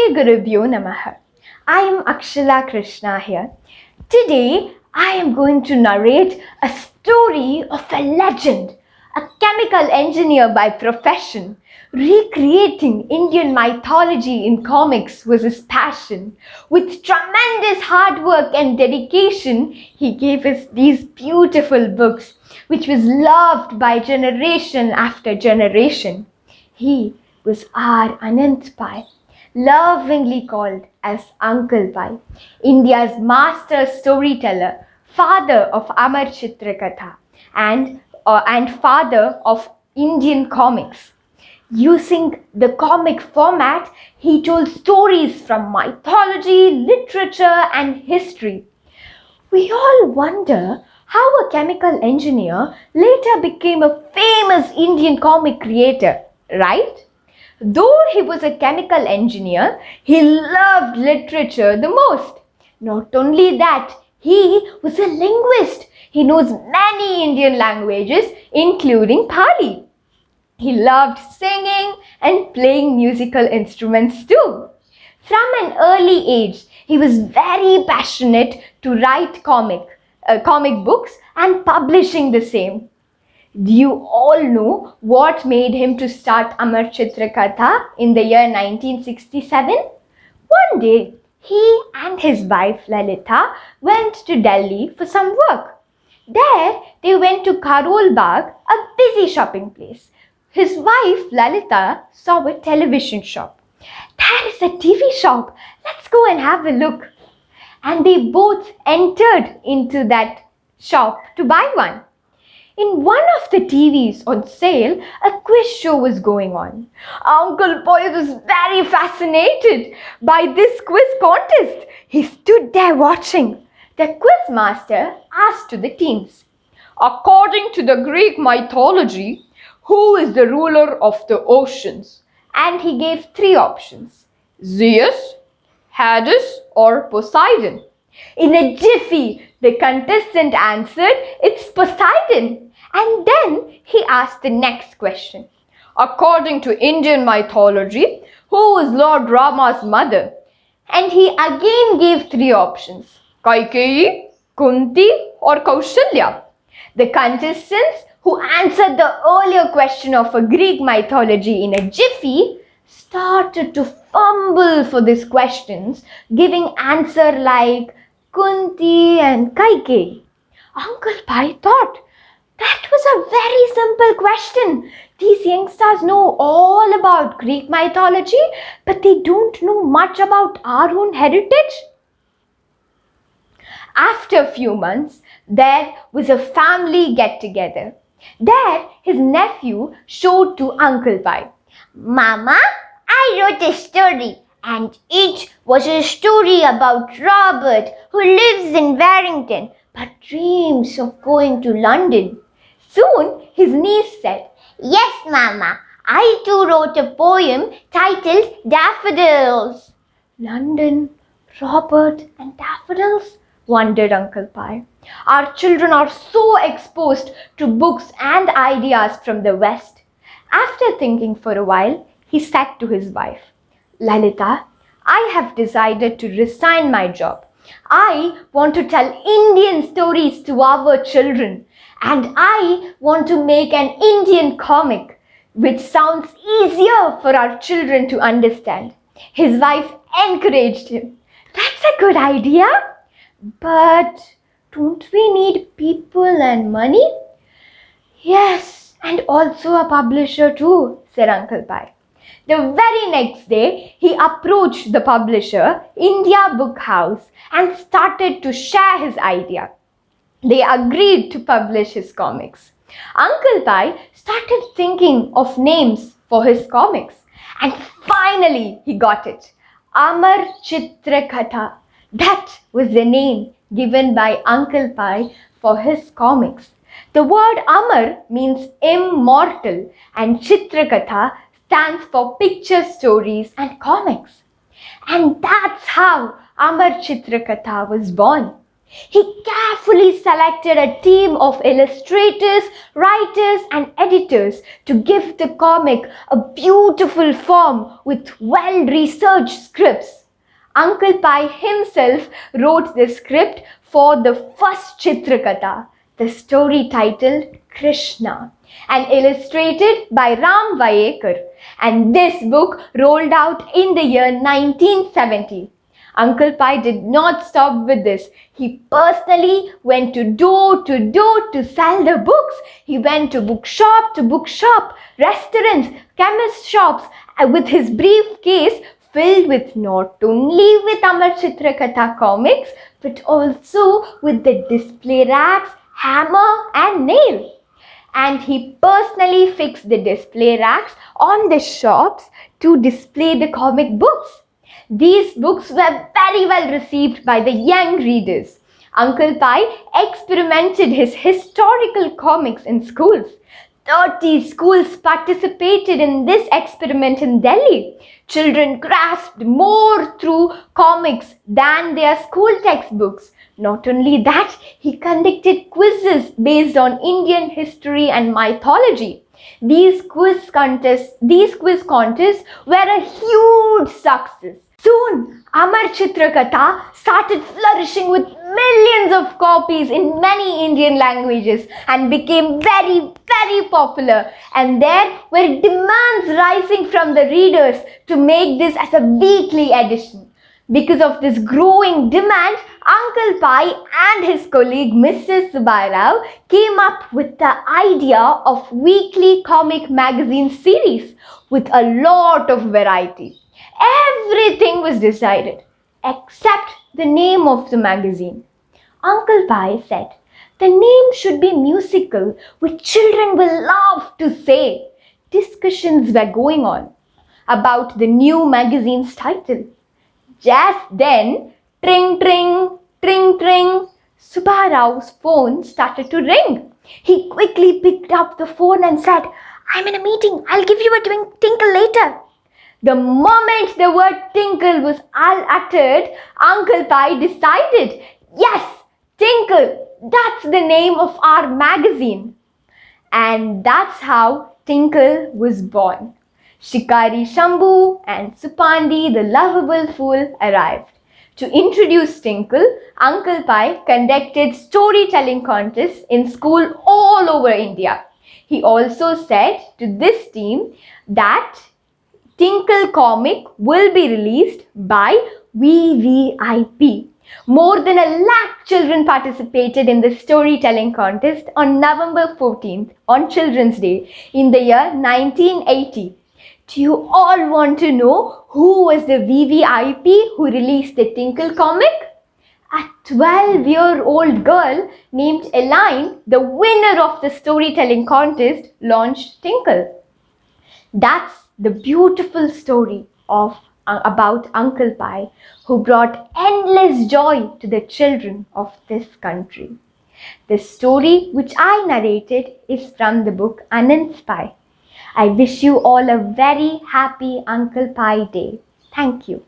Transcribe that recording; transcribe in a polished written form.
Shri Gurubhyo Namaha. I am Akshadha Krishna here. Today I am going to narrate a story of a legend, a chemical engineer by profession. Recreating Indian mythology in comics was his passion. With tremendous hard work and dedication, he gave us these beautiful books, which was loved by generation after generation. He was our Anant Pai, lovingly called as Uncle Pai, India's master storyteller, father of Amar Chitra Katha, and father of Indian comics. Using the comic format, he told stories from mythology, literature, and history. We all wonder how a chemical engineer later became a famous Indian comic creator, right? Though he was a chemical engineer, he loved literature the most. Not only that, he was a linguist. He knows many Indian languages, including Pali. He loved singing and playing musical instruments too. From an early age, he was very passionate to write comic books and publishing the same. Do you all know what made him to start Amar Chitra Katha in the year 1967? One day, he and his wife Lalita went to Delhi for some work. There, they went to Karol Bagh, a busy shopping place. His wife Lalita saw a television shop. There is a TV shop. Let's go and have a look. And they both entered into that shop to buy one. In one of the TVs on sale, a quiz show was going on. Uncle Pai was very fascinated by this quiz contest. He stood there watching. The quiz master asked to the teams, "According to the Greek mythology, who is the ruler of the oceans?" And he gave 3 options: Zeus, Hades, or Poseidon. In a jiffy, the contestant answered, "It's Poseidon." And then he asked the next question. "According to Indian mythology, who is Lord Rama's mother?" And he again gave 3 options: Kaikeyi, Kunti, or Kaushalya. The contestants who answered the earlier question of a Greek mythology in a jiffy started to fumble for these questions, giving answer like Kunti and Kaikeyi. Uncle Pai thought, that was a very simple question. These youngsters know all about Greek mythology, but they don't know much about our own heritage. After a few months, there was a family get-together. There, his nephew showed to Uncle Pai, "Mama, I wrote a story, and it was a story about Robert who lives in Warrington but dreams of going to London." Soon, his niece said, "Yes, Mama, I too wrote a poem titled Daffodils." London, Robert, and daffodils? Wondered Uncle Pai. Our children are so exposed to books and ideas from the West. After thinking for a while, he said to his wife, "Lalita, I have decided to resign my job. I want to tell Indian stories to our children, and I want to make an Indian comic which sounds easier for our children to understand." His wife encouraged him. "That's a good idea. But don't we need people and money?" "Yes, and also a publisher too," said Uncle Pai. The very next day, he approached the publisher, India Book House, and started to share his idea. They agreed to publish his comics. Uncle Pai started thinking of names for his comics, and finally he got it. Amar Chitra Katha. That was the name given by Uncle Pai for his comics. The word Amar means immortal, and Chitra Katha stands for picture stories and comics. And that's how Amar Chitra Katha was born. He carefully selected a team of illustrators, writers, and editors to give the comic a beautiful form with well-researched scripts. Uncle Pai himself wrote the script for the first Chitra Katha, the story titled Krishna, and illustrated by Ram Vayekar. And this book rolled out in the year 1970. Uncle Pai did not stop with this. He personally went to door to sell the books. He went to bookshop, restaurants, chemist shops with his briefcase filled with not only with Amar Chitra Katha comics but also with the display racks, hammer and nail. And he personally fixed the display racks on the shops to display the comic books. These books were very well received by the young readers. Uncle Pai experimented his historical comics in schools. 30 schools participated in this experiment in Delhi. Children grasped more through comics than their school textbooks. Not only that, he conducted quizzes based on Indian history and mythology. These quiz contests were a huge success. Soon, Amar Chitra Katha started flourishing with millions of copies in many Indian languages and became very popular. And there were demands rising from the readers to make this as a weekly edition. Because of this growing demand, Uncle Pai and his colleague Mrs. Subairao came up with the idea of weekly comic magazine series with a lot of variety. Everything was decided except the name of the magazine. Uncle Pai said the name should be musical, which children will love to say. Discussions were going on about the new magazine's title. Just then, tring tring, tring tring, Subarao's phone started to ring. He quickly picked up the phone and said, "I'm in a meeting. I'll give you a tinkle later." The moment the word tinkle was uttered, Uncle Pai decided, yes, Tinkle, that's the name of our magazine. And that's how Tinkle was born. Shikari Shambhu and Supandi, the lovable fool, arrived. To introduce Tinkle, Uncle Pai conducted storytelling contests in school all over India. He also said to this team that Tinkle comic will be released by VVIP. More than 1,00,000 children participated in the storytelling contest on November 14th, on Children's Day, in the year 1980. Do you all want to know who was the VVIP who released the Tinkle comic? A 12-year-old girl named Elaine, the winner of the storytelling contest, launched Tinkle. That's the beautiful story about Uncle Pai, who brought endless joy to the children of this country. The story which I narrated is from the book Anand's Pai. I wish you all a very happy Uncle Pai Day. Thank you.